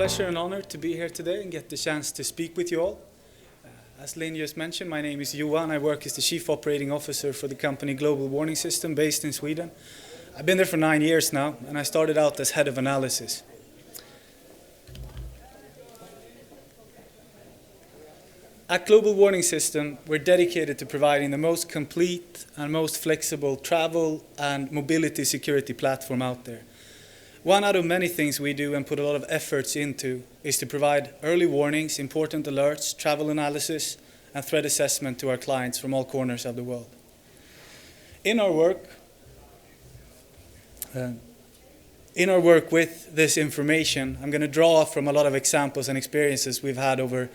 pleasure and honor to be here today and get the chance to speak with you all. As Lynn just mentioned, my name is Johan. I work as the Chief Operating Officer for the company Global Warning System based in Sweden. I've been there for 9 years now, and I started out as head of analysis. At Global Warning System, we're dedicated to providing the most complete and most flexible travel and mobility security platform out there. One out of many things we do and put a lot of efforts into is to provide early warnings, important alerts, travel analysis, and threat assessment to our clients from all corners of the world. In our work with this information, I'm going to draw from a lot of examples and experiences we've had over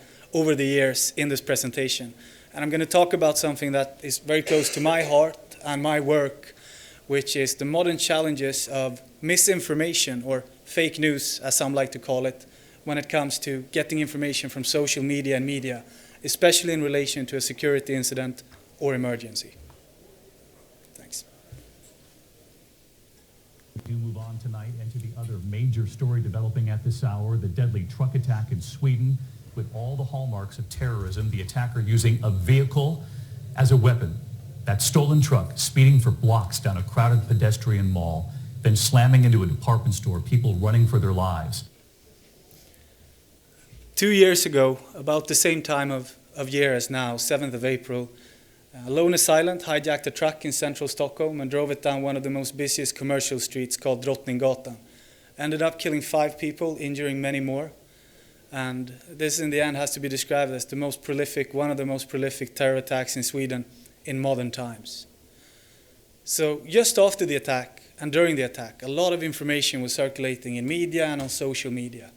the years in this presentation. And I'm going to talk about something that is very close to my heart and my work, which is the modern challenges of misinformation, or fake news, as some like to call it, when it comes to getting information from social media and media, especially in relation to a security incident or emergency. Thanks. We do move on tonight into the other major story developing at this hour, the deadly truck attack in Sweden. With all the hallmarks of terrorism, the attacker using a vehicle as a weapon. That stolen truck speeding for blocks down a crowded pedestrian mall, then slamming into a department store, people running for their lives. 2 years ago, about the same time of year as now, 7th of April, a lone assailant hijacked a truck in central Stockholm and drove it down one of the most busiest commercial streets called Drottninggatan. Ended up killing 5 people, injuring many more. And this in the end has to be described as one of the most prolific terror attacks in Sweden in modern times. So just after the attack and during the attack, a lot of information was circulating in media and on social media.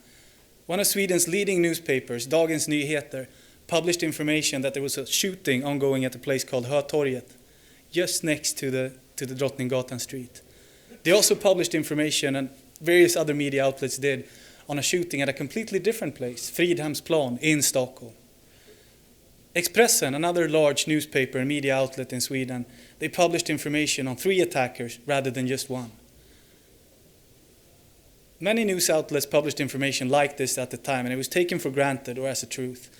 One of Sweden's leading newspapers, Dagens Nyheter, published information that there was a shooting ongoing at a place called Hötorget, just next to the Drottninggatan street. They also published information, and various other media outlets did, on a shooting at a completely different place, Fridhemsplan in Stockholm. Expressen, another large newspaper and media outlet in Sweden, they published information on 3 attackers rather than just one. Many news outlets published information like this at the time, and it was taken for granted or as a truth.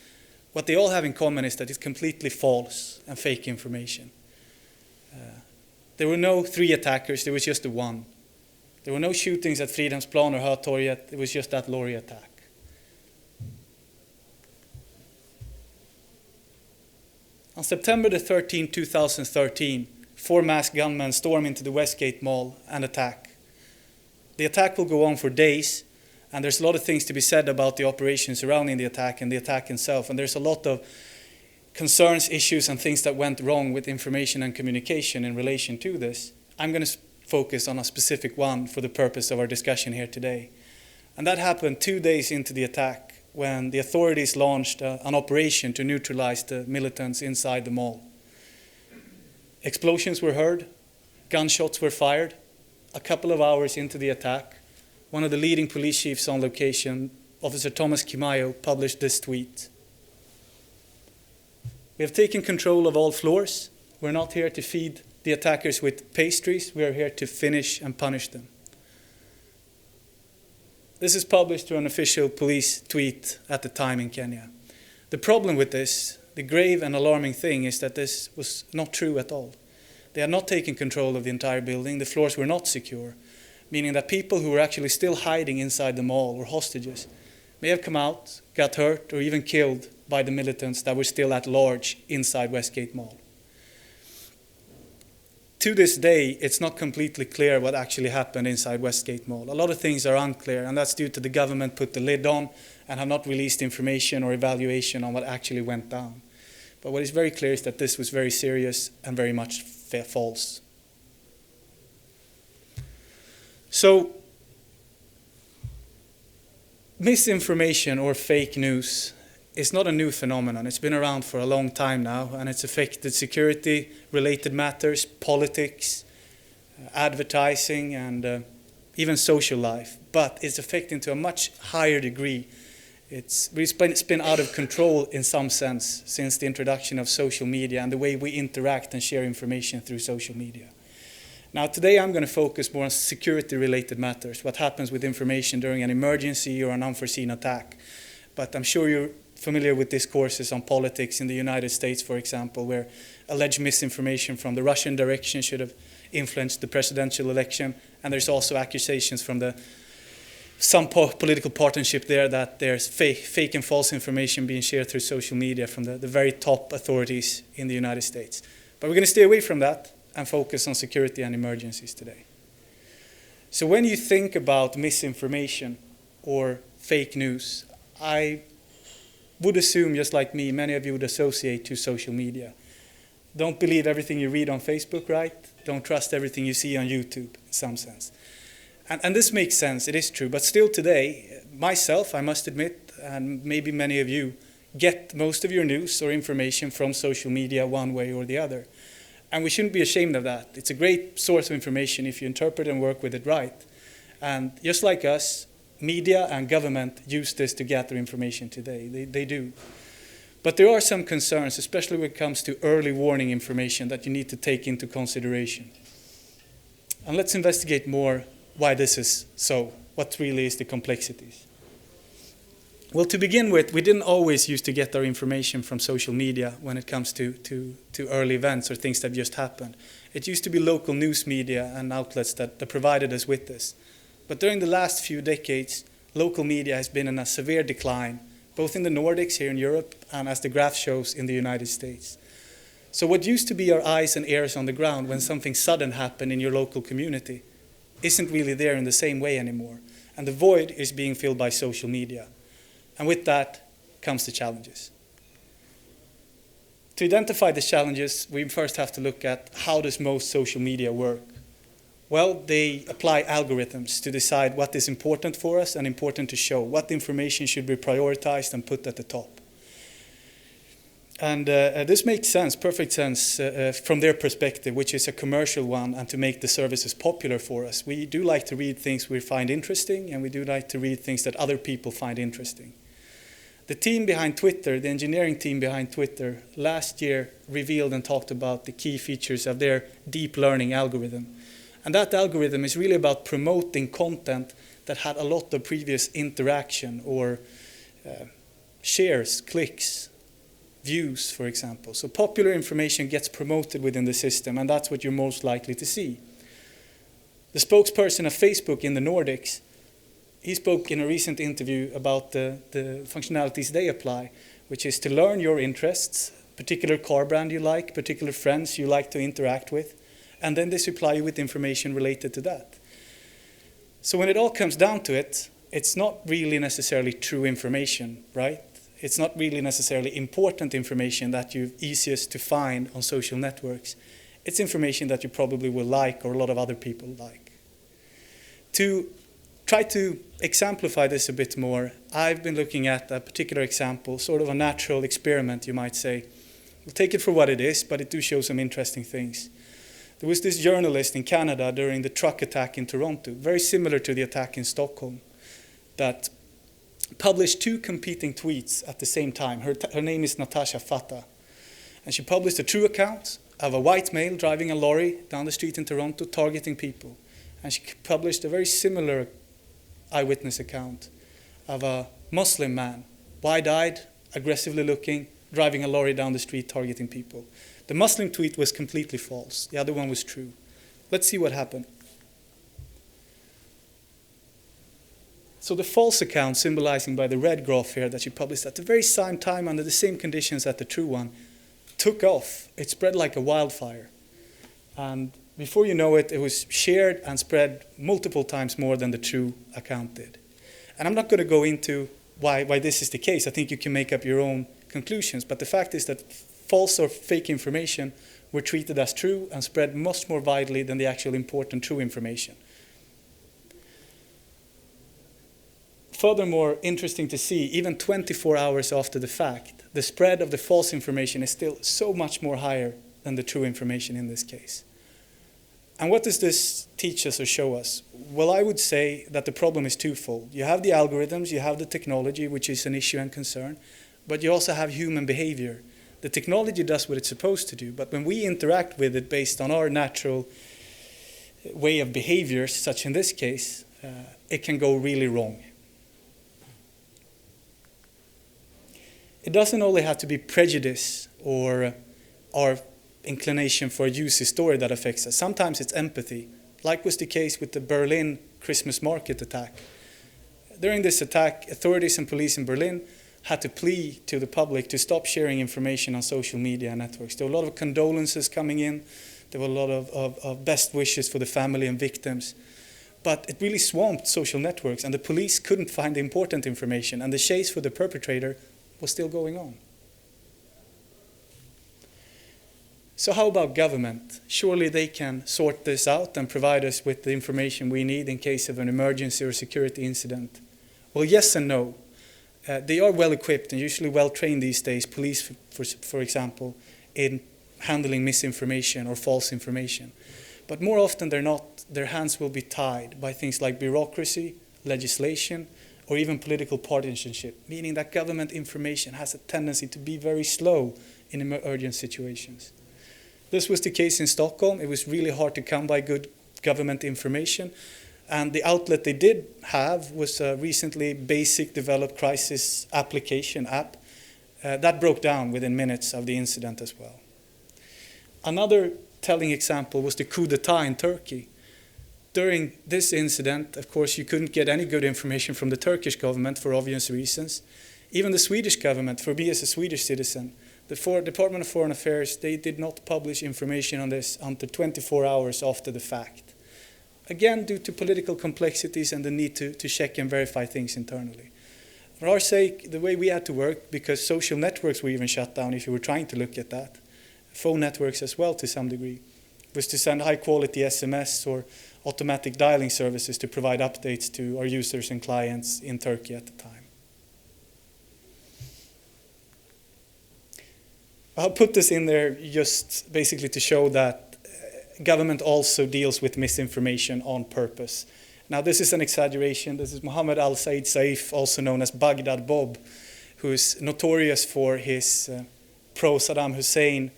What they all have in common is that it's completely false and fake information. There were no 3 attackers, there was just the one. There were no shootings at Fridhemsplan or Hötorget, it was just that lorry attack. On September the 13th, 2013, 4 masked gunmen storm into the Westgate Mall and attack. The attack will go on for days, and there's a lot of things to be said about the operation surrounding the attack and the attack itself, and there's a lot of concerns, issues, and things that went wrong with information and communication in relation to this. I'm going to focus on a specific one for the purpose of our discussion here today. And that happened 2 days into the attack, when the authorities launched an operation to neutralize the militants inside the mall. Explosions were heard, gunshots were fired. A couple of hours into the attack, one of the leading police chiefs on location, Officer Thomas Kimayo, published this tweet. "We have taken control of all floors. We're not here to feed the attackers with pastries. We are here to finish and punish them." This is published through an official police tweet at the time in Kenya. The problem with this, the grave and alarming thing, is that this was not true at all. They had not taken control of the entire building. The floors were not secure, meaning that people who were actually still hiding inside the mall were hostages, may have come out, got hurt, or even killed by the militants that were still at large inside Westgate Mall. To this day, it's not completely clear what actually happened inside Westgate Mall. A lot of things are unclear, and that's due to the government put the lid on and have not released information or evaluation on what actually went down. But what is very clear is that this was very serious and very much false. So, misinformation or fake news is not a new phenomenon. It's been around for a long time now, and it's affected security-related matters, politics, advertising, and even social life. But it's affecting to a much higher degree. It's been out of control in some sense since the introduction of social media and the way we interact and share information through social media. Now, today I'm going to focus more on security-related matters, what happens with information during an emergency or an unforeseen attack. But I'm sure you're familiar with discourses on politics in the United States, for example, where alleged misinformation from the Russian direction should have influenced the presidential election. And there's also accusations from some political partnership there that there's fake and false information being shared through social media from the very top authorities in the United States. But we're going to stay away from that and focus on security and emergencies today. So when you think about misinformation or fake news, I would assume, just like me, many of you would associate to social media. Don't believe everything you read on Facebook, right? Don't trust everything you see on YouTube, in some sense. And this makes sense, it is true, but still today, myself, I must admit, and maybe many of you, get most of your news or information from social media one way or the other. And we shouldn't be ashamed of that. It's a great source of information if you interpret and work with it right. And just like us, media and government use this to gather information today. They do. But there are some concerns, especially when it comes to early warning information that you need to take into consideration. And let's investigate more why this is so. What really is the complexities? Well, to begin with, we didn't always used to get our information from social media when it comes to early events or things that just happened. It used to be local news media and outlets that provided us with this. But during the last few decades, local media has been in a severe decline, both in the Nordics here in Europe and, as the graph shows, in the United States. So what used to be our eyes and ears on the ground when something sudden happened in your local community isn't really there in the same way anymore. And the void is being filled by social media. And with that comes the challenges. To identify the challenges, we first have to look at how does most social media work. Well, they apply algorithms to decide what is important for us and important to show, what information should be prioritized and put at the top. And this makes sense, perfect sense from their perspective, which is a commercial one, and to make the services popular for us. We do like to read things we find interesting, and we do like to read things that other people find interesting. The team behind Twitter, the engineering team behind Twitter, last year revealed and talked about the key features of their deep learning algorithm. And that algorithm is really about promoting content that had a lot of previous interaction or shares, clicks, views, for example. So popular information gets promoted within the system, and that's what you're most likely to see. The spokesperson of Facebook in the Nordics, he spoke in a recent interview about the functionalities they apply, which is to learn your interests, particular car brand you like, particular friends you like to interact with, and then they supply you with information related to that. So when it all comes down to it, it's not really necessarily true information, right? It's not really necessarily important information that you're easiest to find on social networks. It's information that you probably will like or a lot of other people like. To try to exemplify this a bit more, I've been looking at a particular example, sort of a natural experiment, you might say. We'll take it for what it is, but it do show some interesting things. There was this journalist in Canada during the truck attack in Toronto, very similar to the attack in Stockholm, that published two competing tweets at the same time. Her name is Natasha Fatta. And she published a true account of a white male driving a lorry down the street in Toronto targeting people. And she published a very similar eyewitness account of a Muslim man, wide-eyed, aggressively looking, driving a lorry down the street targeting people. The Muslim tweet was completely false. The other one was true. Let's see what happened. So the false account, symbolizing by the red graph here that she published at the very same time under the same conditions as the true one, took off. It spread like a wildfire. And before you know it, it was shared and spread multiple times more than the true account did. And I'm not going to go into why this is the case. I think you can make up your own conclusions. But the fact is that false or fake information were treated as true and spread much more widely than the actual important true information. Furthermore, interesting to see, even 24 hours after the fact, the spread of the false information is still so much more higher than the true information in this case. And what does this teach us or show us? Well, I would say that the problem is twofold. You have the algorithms, you have the technology, which is an issue and concern, but you also have human behavior. The technology does what it's supposed to do, but when we interact with it based on our natural way of behaviors, such in this case, it can go really wrong. It doesn't only have to be prejudice or our inclination for a juicy story that affects us. Sometimes it's empathy, like was the case with the Berlin Christmas market attack. During this attack, authorities and police in Berlin had to plea to the public to stop sharing information on social media networks. There were a lot of condolences coming in. There were a lot of best wishes for the family and victims. But it really swamped social networks, and the police couldn't find the important information, and the chase for the perpetrator was still going on. So how about government? Surely they can sort this out and provide us with the information we need in case of an emergency or security incident. Well, yes and no. They are well equipped and usually well trained these days, police for example, in handling misinformation or false information. But more often than not, their hands will be tied by things like bureaucracy, legislation, or even political partisanship, meaning that government information has a tendency to be very slow in urgent situations. This was the case in Stockholm. It was really hard to come by good government information. And the outlet they did have was a recently basic developed crisis application app that broke down within minutes of the incident as well. Another telling example was the coup d'etat in Turkey. During this incident, of course, you couldn't get any good information from the Turkish government for obvious reasons. Even the Swedish government, for me as a Swedish citizen, the Department of Foreign Affairs, they did not publish information on this until 24 hours after the fact. Again, due to political complexities and the need to check and verify things internally. For our sake, the way we had to work, because social networks were even shut down if you were trying to look at that, phone networks as well to some degree, was to send high-quality SMS or automatic dialing services to provide updates to our users and clients in Turkey at the time. I'll put this in there just basically to show that government also deals with misinformation on purpose. Now, this is an exaggeration. This is Mohammed al-Said Saif, also known as Baghdad Bob, who is notorious for his pro-Saddam Hussein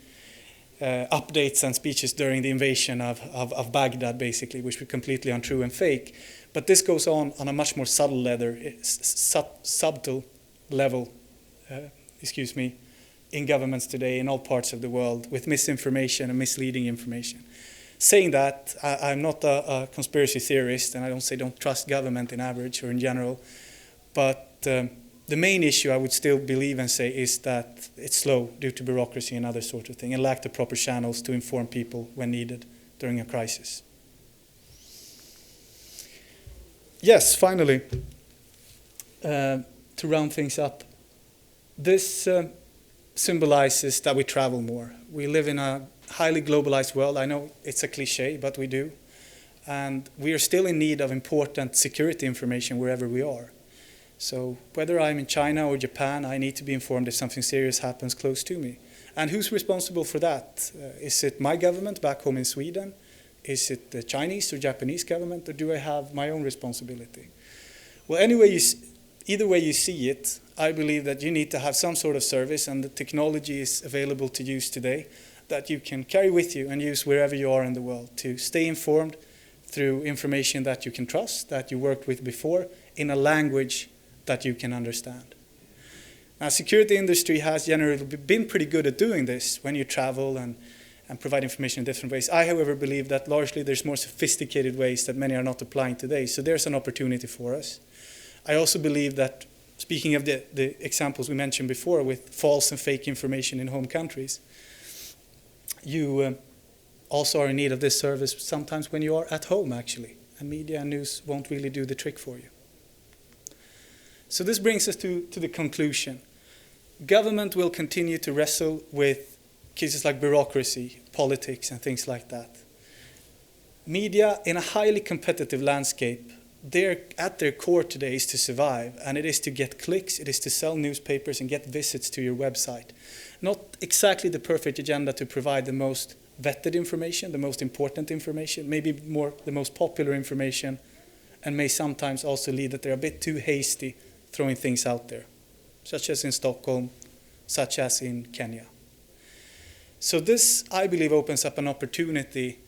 updates and speeches during the invasion of Baghdad, basically, which were completely untrue and fake. But this goes on a much more subtle level, in governments today in all parts of the world with misinformation and misleading information. Saying that, I'm not a conspiracy theorist, and I don't trust government in average or in general, but the main issue I would still believe and say is that it's slow due to bureaucracy and other sort of thing, and lack the proper channels to inform people when needed during a crisis. Yes, finally, to round things up, this symbolizes that we travel more. We live in a highly globalized world. I know it's a cliche, but we do. And we are still in need of important security information wherever we are. So whether I'm in China or Japan, I need to be informed if something serious happens close to me. And who's responsible for that? Is it my government back home in Sweden? Is it the Chinese or Japanese government? Or do I have my own responsibility? Well, either way you see it, I believe that you need to have some sort of service, and the technology is available to use today that you can carry with you and use wherever you are in the world to stay informed through information that you can trust, that you worked with before, in a language that you can understand. Now, security industry has generally been pretty good at doing this when you travel and provide information in different ways. I, however, believe that largely there's more sophisticated ways that many are not applying today, so there's an opportunity for us. I also believe that, speaking of the examples we mentioned before with false and fake information in home countries, you also are in need of this service sometimes when you are at home, actually, and media and news won't really do the trick for you. So this brings us to the conclusion. Government will continue to wrestle with cases like bureaucracy, politics, and things like that. Media, in a highly competitive landscape, at their core today is to survive, and it is to get clicks, it is to sell newspapers and get visits to your website. Not exactly the perfect agenda to provide the most vetted information, the most important information, maybe more the most popular information, and may sometimes also lead that they're a bit too hasty throwing things out there, such as in Stockholm, such as in Kenya. So this, I believe, opens up an opportunity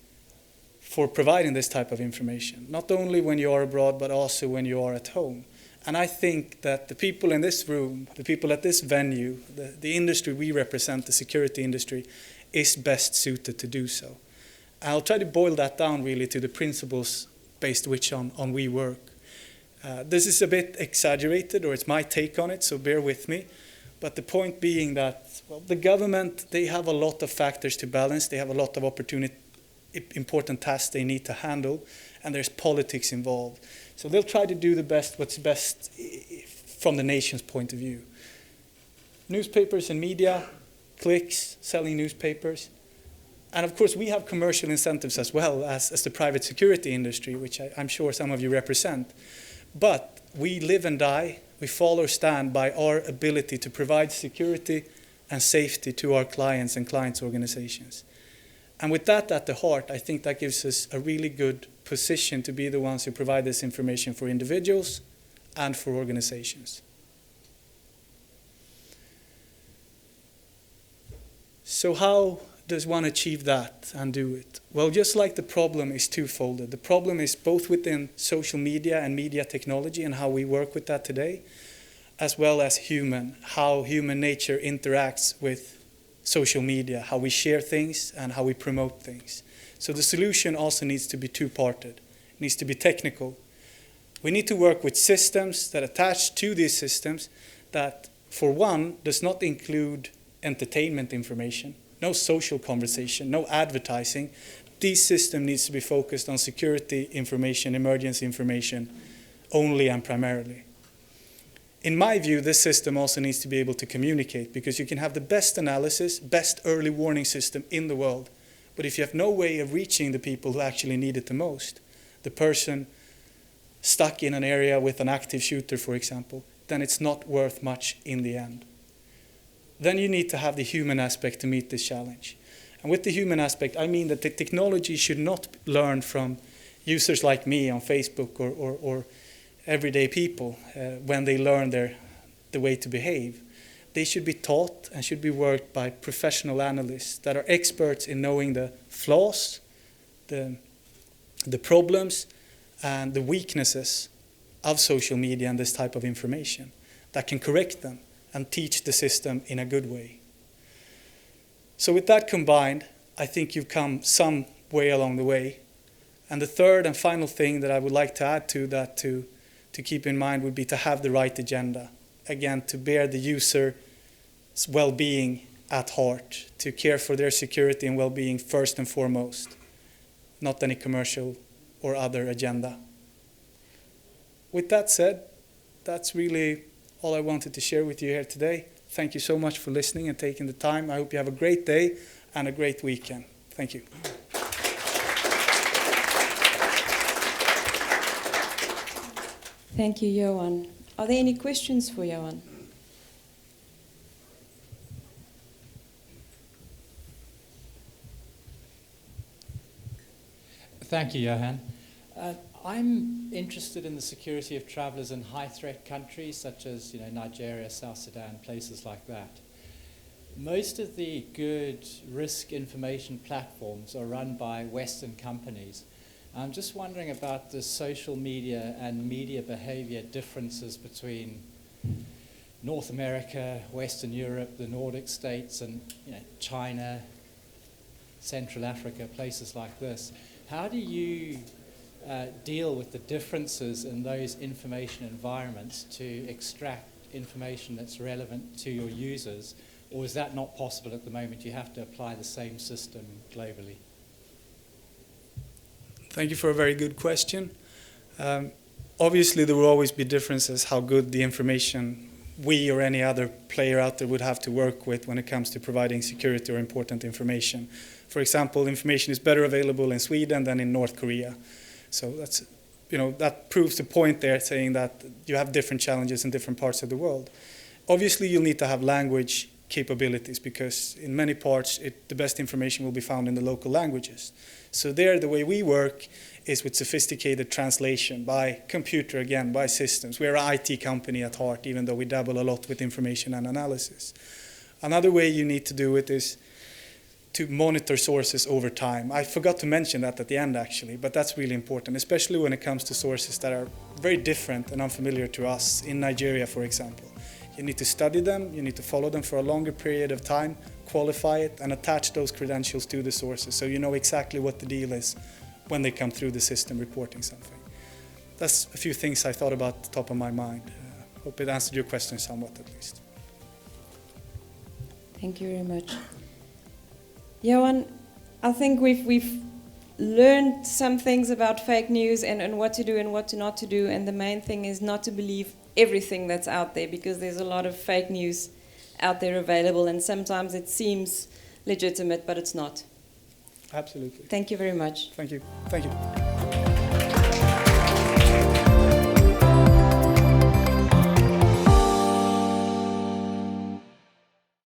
for providing this type of information, not only when you are abroad, but also when you are at home. And I think that the people in this room, the people at this venue, the industry we represent, the security industry, is best suited to do so. I'll try to boil that down really to the principles based which on we work. This is a bit exaggerated, or it's my take on it, so bear with me. But the point being that, well, the government, they have a lot of factors to balance. They have a lot of important tasks they need to handle, and there's politics involved. So they'll try to do what's best from the nation's point of view. Newspapers and media, clicks, selling newspapers. And of course, we have commercial incentives as well as the private security industry, which I'm sure some of you represent. But we live and die, we fall or stand by our ability to provide security and safety to our clients and clients' organizations. And with that at the heart, I think that gives us a really good position to be the ones who provide this information for individuals and for organizations. So how does one achieve that and do it? Well, just like the problem is twofold. The problem is both within social media and media technology and how we work with that today, as well as how human nature interacts with social media, how we share things and how we promote things. So the solution also needs to be two-parted. It needs to be technical. We need to work with systems that attach to these systems that, for one, does not include entertainment information, no social conversation, no advertising. This system needs to be focused on security information, emergency information, only and primarily. In my view, this system also needs to be able to communicate, because you can have the best analysis, best early warning system in the world, but if you have no way of reaching the people who actually need it the most, the person stuck in an area with an active shooter, for example, then it's not worth much in the end. Then you need to have the human aspect to meet this challenge. And with the human aspect, I mean that the technology should not learn from users like me on Facebook or everyday people when they learn the way to behave. They should be taught and should be worked by professional analysts that are experts in knowing the flaws, the problems, and the weaknesses of social media and this type of information, that can correct them and teach the system in a good way. So with that combined, I think you've come some way along the way. And the third and final thing that I would like to add to that to keep in mind would be to have the right agenda. Again, to bear the user's well-being at heart, to care for their security and well-being first and foremost, not any commercial or other agenda. With that said, that's really all I wanted to share with you here today. Thank you so much for listening and taking the time. I hope you have a great day and a great weekend. Thank you. Thank you, Johan. Are there any questions for Johan? Thank you, Johan. I'm interested in the security of travelers in high-threat countries such as Nigeria, South Sudan, places like that. Most of the good risk information platforms are run by Western companies. I'm just wondering about the social media and media behavior differences between North America, Western Europe, the Nordic states, and China, Central Africa, places like this. How do you deal with the differences in those information environments to extract information that's relevant to your users? Or is that not possible at the moment? You have to apply the same system globally? Thank you for a very good question. Obviously, there will always be differences how good the information we or any other player out there would have to work with when it comes to providing security or important information. For example, information is better available in Sweden than in North Korea. So that's, that proves the point there, saying that you have different challenges in different parts of the world. Obviously, you'll need to have language capabilities, because in many parts, the best information will be found in the local languages. So there, the way we work is with sophisticated translation by computer, again, by systems. We're an IT company at heart, even though we dabble a lot with information and analysis. Another way you need to do it is to monitor sources over time. I forgot to mention that at the end actually, but that's really important, especially when it comes to sources that are very different and unfamiliar to us. In Nigeria, for example, you need to study them, you need to follow them for a longer period of time, qualify it, and attach those credentials to the sources so you know exactly what the deal is when they come through the system reporting something. That's a few things I thought about at the top of my mind. Hope it answered your question somewhat at least. Thank you very much. Johan, I think we've learned some things about fake news and what to do and what not to do, and the main thing is not to believe everything that's out there, because there's a lot of fake news out there available, and sometimes it seems legitimate, but it's not. Absolutely. Thank you very much. Thank you. Thank you.